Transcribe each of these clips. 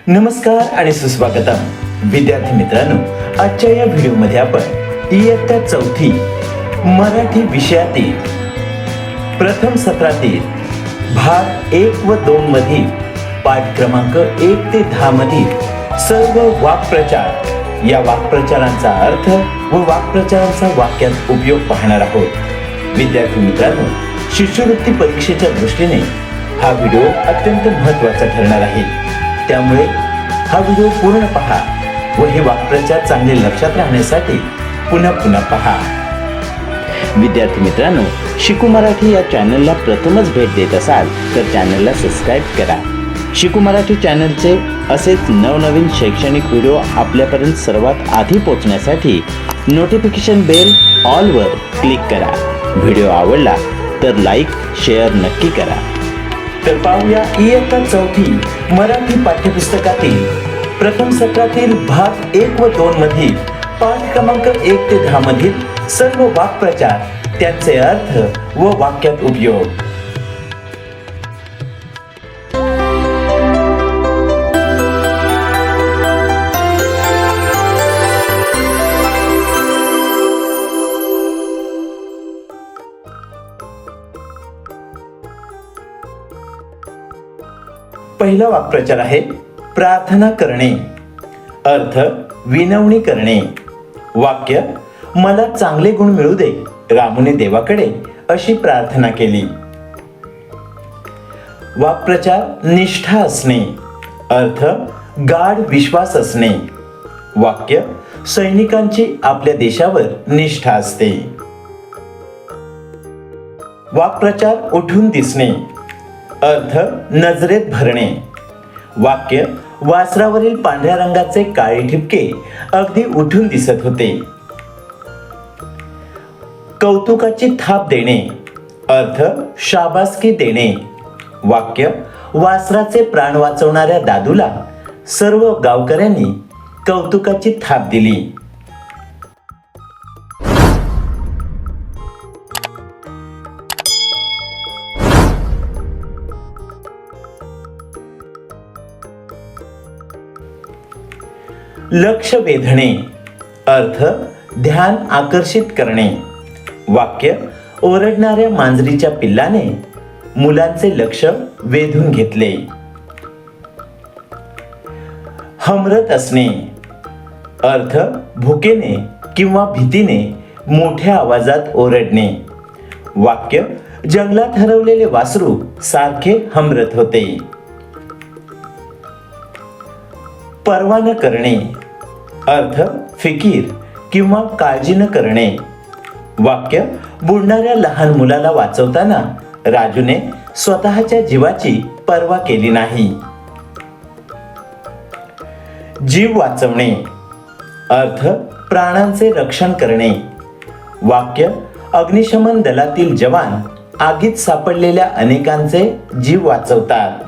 नमस्कार आणि सुस्वागतम विद्यार्थी मित्रांनो, आजच्या या व्हिडिओमध्ये आपण इयत्ता चौथी मराठी विषयातील प्रथम सत्रातील भाग 1 व 2 मधील पाठ क्रमांक 1 ते 10 मधील सर्व वाक्प्रचार या वाक्प्रचारांचा अर्थ व वाक्प्रचारांचा वाक्यात उपयोग पाहणार आहोत. विद्यार्थी मित्रांनो, शिष्यवृत्ती परीक्षेच्या दृष्टीने हा व्हिडिओ अत्यंत महत्त्वाचा ठरणार आहे. त्यामुळे हा व्हिडिओ पूर्ण पहा व हे वाक्प्रचार चांगले लक्षात राहण्यासाठी पुन्हा पहा. विद्यार्थी मित्रांनो, शिकू मराठी या चॅनलला प्रथमच भेट देत असाल तर चॅनलला सबस्क्राईब करा. शिकू मराठी चॅनलचे असेच नवनवीन शैक्षणिक व्हिडिओ आपल्यापर्यंत सर्वात आधी पोहोचण्यासाठी नोटिफिकेशन बेल ऑलवर क्लिक करा. व्हिडिओ आवडला तर लाईक शेअर नक्की करा. तर पाहूया इयत्ता चौथी मराठी पाठ्यपुस्तकातील प्रथम सत्रातील भाग 1 व 2 मधील पाठ क्रमांक 1 ते 10 मधील सर्व वाक्प्रचार, त्यांचे अर्थ व वाक्यात उपयोग. पहिला वाक्प्रचार आहे प्रार्थना करणे. अर्थ विनवणी करणे. वाक्य: मला चांगले गुण मिळू दे, रामूने देवाकडे अशी प्रार्थना केली. वाक्प्रचार निष्ठा असणे. अर्थ गाढ विश्वास असणे. वाक्य: सैनिकांची आपल्या देशावर निष्ठा असते. वाक्प्रचार उठून दिसणे. अर्थ नजरेत भरणे. वाक्य: वासरावरील पांढऱ्या रंगाचे काळे ठिपके अगदी उठून दिसत होते. कौतुकाची थाप देणे. अर्थ शाबासकी देणे. वाक्य: वासराचे प्राण वाचवणाऱ्या दादूला सर्व गावकऱ्यांनी कौतुकाची थाप दिली. लक्ष वेधणे. अर्थ ध्यान आकर्षित करणे. वाक्य: ओरडणाऱ्या मांजरीच्या पिल्लाने मुलांचे लक्ष वेधून घेतले. हमरत असणे. अर्थ भुकेने किंवा भीतीने मोठ्या आवाजात ओरडणे. वाक्य: जंगलात हरवलेले वासरू सारखे हमरत होते. पर्वा न करणे. अर्थ फिकीर किंवा काळजी न करणे. वाक्य: बुडणाऱ्या लहान मुलाला वाचवताना राजूने स्वतःच्या जीवाची पर्वा केली नाही. जीव वाचवणे. अर्थ प्राणांचे रक्षण करणे. वाक्य: अग्निशमन दलातील जवान आगीत सापडलेल्या अनेकांचे जीव वाचवतात.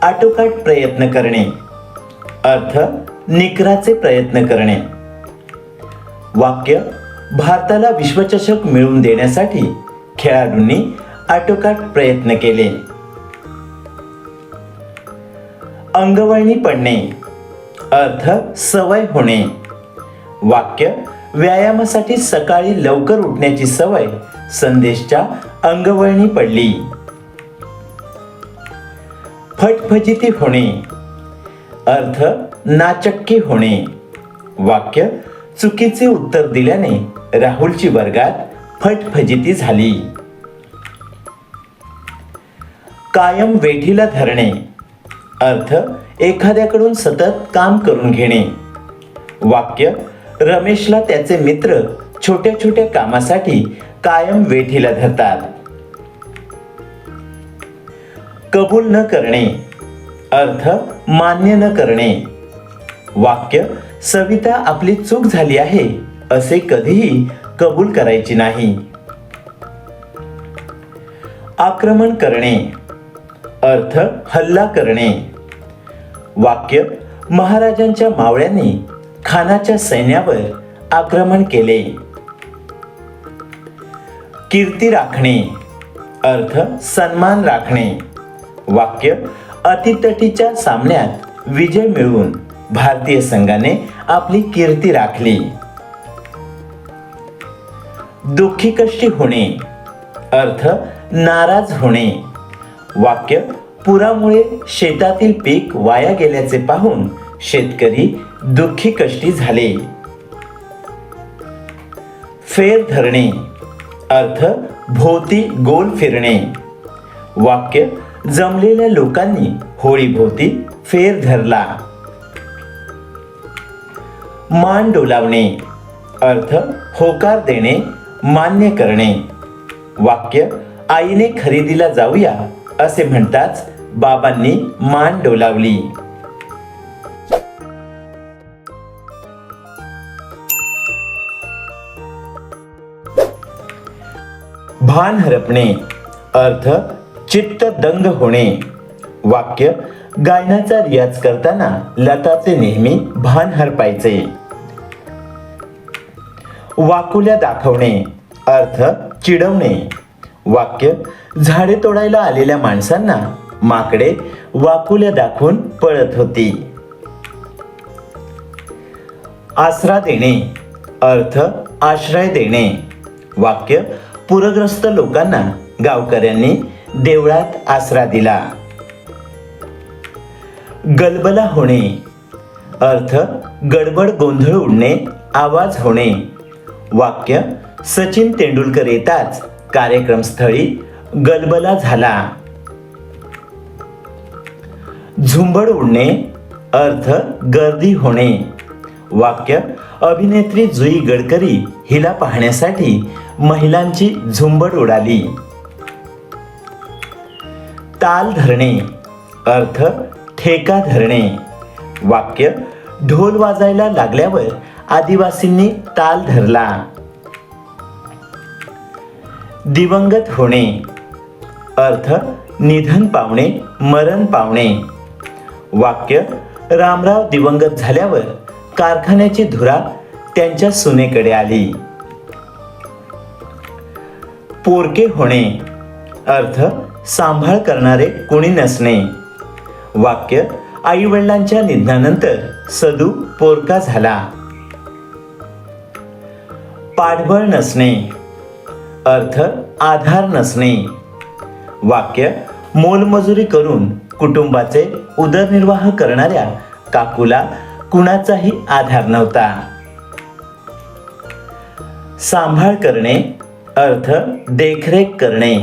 आटोकाट प्रयत्न करणे. अर्थ निकराचे प्रयत्न करणे. वाक्य: भारताला विश्वचषक मिळवून देण्यासाठी खेळाडूंनी आटोकाट प्रयत्न केले. अंगवळणी पडणे. अर्थ सवय होणे. वाक्य: व्यायामासाठी सकाळी लवकर उठण्याची सवय संदेशच्या अंगवळणी पडली. फटफजिती होणे. अर्थ नाचक्की होणे. वाक्य: चुकीचे उत्तर दिल्याने राहुलची वर्गात फटफजिती झाली. कायम वेठीला धरणे. अर्थ एखाद्याकडून सतत काम करून घेणे. वाक्य: रमेशला त्याचे मित्र छोट्या छोट्या कामासाठी कायम वेठीला धरतात. कबूल न करणे. अर्थ मान्य न करणे. वाक्य: सविता आपली चूक झाली आहे असे कधीही कबूल करायची नाही. आक्रमण करणे. अर्थ हल्ला करणे. वाक्य: महाराजांच्या मावळ्यांनी खानाच्या सैन्यावर आक्रमण केले. कीर्ती राखणे. अर्थ सन्मान राखणे. वाक्य अटीतटीच्या सामन्यात विजय मिळवून भारतीय संघाने आपली कीर्ती राखली. दुःखी कष्टी होणे अर्थ नाराज होणे. वाक्य पुरामुळे शेतातील पीक वाया गेल्याचे पाहून शेतकरी दुःखी कष्टी झाले. फेर धरणे अर्थ भोवती गोल फिरणे. वाक्य जमलेल्या लोकांनी होळीभोवती फेर धरला. मान डोलावणे अर्थ होकार देणे, मान्य करणे. वाक्य आईने खरेदीला जाऊया असे म्हणताच बाबांनी मान डोलावली. भान हरपणे अर्थ चित्त दंग होणे. वाक्य गायनाचा रियाज करताना लताचे नेहमी भान हरपायचे. वाकुल्या दाखवणे अर्थ चिडवणे. वाक्य झाडे तोडायला आलेल्या माणसांना माकडे वाकुल्या दाखवून पळत होती. आसरा देणे अर्थ आश्रय देणे. वाक्य पूरग्रस्त लोकांना गावकऱ्यांनी देवळात आसरा दिला. गलबला होणे अर्थ गडबड गोंधळ उडणे, आवाज होणे. वाक्य सचिन तेंडुलकर येताच कार्यक्रमस्थळी गलबला झाला. झुंबड उडणे अर्थ गर्दी होणे. वाक्य अभिनेत्री जुई गडकरी हिला पाहण्यासाठी महिलांची झुंबड उडाली. ताल धरणे अर्थ ठेका धरणे. वाक्य ढोल वाजायला लागल्यावर आदिवासींनी ताल धरला. दिवंगत होणे अर्थ निधन पावणे, मरण पावणे. वाक्य रामराव दिवंगत झाल्यावर कारखान्याची धुरा त्यांच्या सुनेकडे आली. पोरके होणे अर्थ सांभाळ करणारे कोणी नसणे. वाक्य आई वडिलांच्या निधनानंतर सदू पोरका झाला. पाठबळ नसणे अर्थ आधार नसणे. वाक्य मोलमजुरी करून कुटुंबाचे उदरनिर्वाह करणाऱ्या काकूला कुणाचाही आधार नव्हता. सांभाळ करणे अर्थ देखरेख करणे.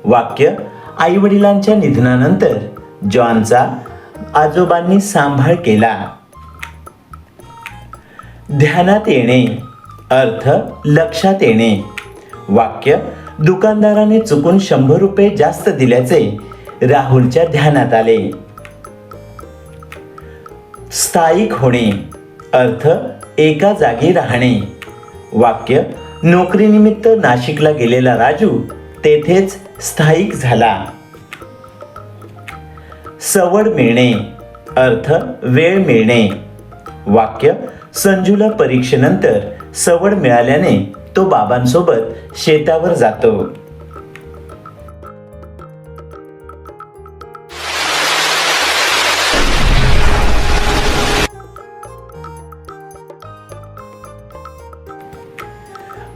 वाक्य आई वडिलांच्या निधनानंतर जॉनचा आजोबांनी सांभाळ केला. ध्यानात येणे अर्थ लक्षात येणे. वाक्य दुकानदाराने चुकून 100 रुपये जास्त दिल्याचे राहुलच्या ध्यानात आले. स्थायिक होणे अर्थ एका जागी राहणे. वाक्य नोकरीनिमित्त नाशिकला गेलेला राजू तेथेच स्थायिक झाला. सवड मिळणे अर्थ वेळ मिळणे. वाक्य संजूला परीक्षेनंतर सवड मिळाल्याने तो बाबांसोबत शेतावर जातो.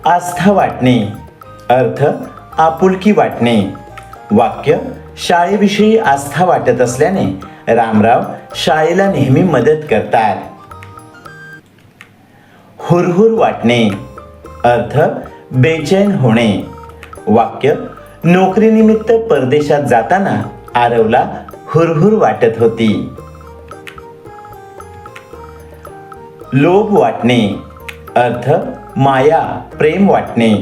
आस्था वाटणे अर्थ आपुलकी वाटणे. वाक्य शाळेविषयी आस्था वाटत असल्याने रामराव शाळेला नेहमी मदत करतात. हुरहुर वाटणे अर्थ बेचैन होणे. वाक्य नोकरीनिमित्त परदेशात जाताना आरवला हुरहुर वाटत होती. लोभ वाटणे अर्थ माया प्रेम वाटणे.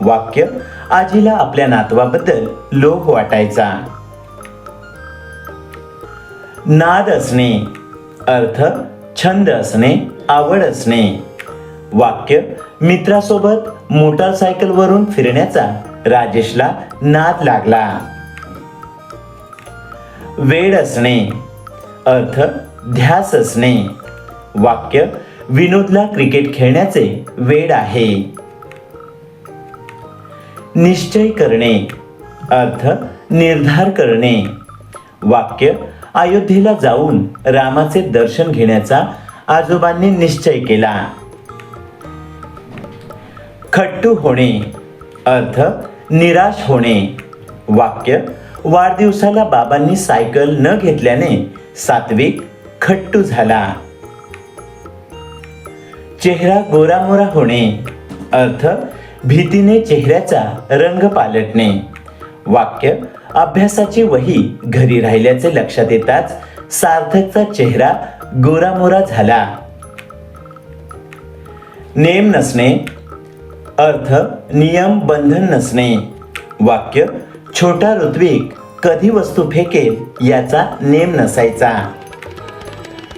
वाक्य आजीला आपल्या नातवाबद्दल लोभ वाटायचा. नाद असणे अर्थ छंद असणे, आवड असणे. वाक्य मित्रासोबत मोटारसायकलवरून फिरण्याचा राजेशला नाद लागला. वेड असणे अर्थ ध्यास असणे. वाक्य विनोदला क्रिकेट खेळण्याचे वेड आहे. निश्चय करणे अर्थ निर्धार करणे. वाक्य अयोध्येला जाऊन रामाचे दर्शन घेण्याचा आजोबांनी निश्चय केला. खट्टू होणे अर्थ निराश होणे. वाक्य वाढदिवसाला बाबांनी सायकल न घेतल्याने सात्विक खट्टू झाला. चेहरा गोरामोरा होणे अर्थ भीतीने चेहऱ्याचा रंग पालटणे. वाक्य अभ्यासाची वही घरी राहिल्याचे लक्षात येताच सार्थकचा चेहरा गोरामोरा झाला. नेम नसणे अर्थ नियम बंधन नसणे. वाक्य छोटा ऋत्विक कधी वस्तू फेकेल याचा नेम नसायचा.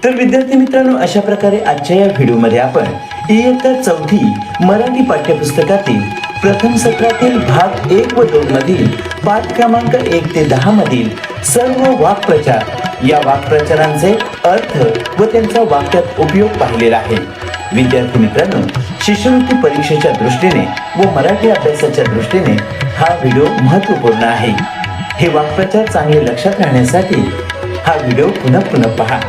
तर विद्यार्थी मित्रांनो, अशा प्रकारे आजच्या या व्हिडिओमध्ये आपण इयत्ता 4थी मराठी पाठ्यपुस्तकातील प्रथम सत्रातील भाग 1 व 2 मधील पाठ क्रमांक 1 ते 10 मधील सर्व वाक्प्रचार या वाक्प्रचारांचे अर्थ व त्यांचा वाक्यात उपयोग पाहिलेला आहे. विद्यार्थी मित्रांनो, शिष्यवृत्ती परीक्षेच्या दृष्टीने व मराठी अभ्यासाच्या दृष्टीने हा व्हिडिओ महत्त्वपूर्ण आहे. हे वाक्प्रचार चांगले लक्षात राहण्यासाठी हा व्हिडिओ पुन्हा पहा.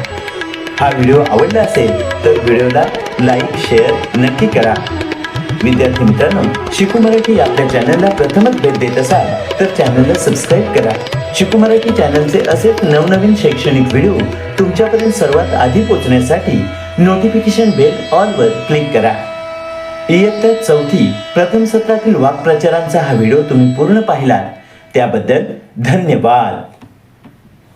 हा व्हिडिओ आवडला असेल तर व्हिडिओला लाईक शेअर नक्की करा. विद्यार्थी मित्रांनो, शिकू मराठी आपल्या चॅनलला प्रथमच भेट देत असाल तर चॅनलला सबस्क्राईब करा. शिकू मराठी चॅनलचे असेच नवनवीन शैक्षणिक व्हिडिओ तुमच्यापर्यंत सर्वात आधी पोहोचण्यासाठी नोटिफिकेशन बेल ऑल वर क्लिक करा. इयत्ता 4थी प्रथम सत्रातील वाक्प्रचारांचा हा व्हिडिओ तुम्ही पूर्ण पाहिलात त्याबद्दल धन्यवाद.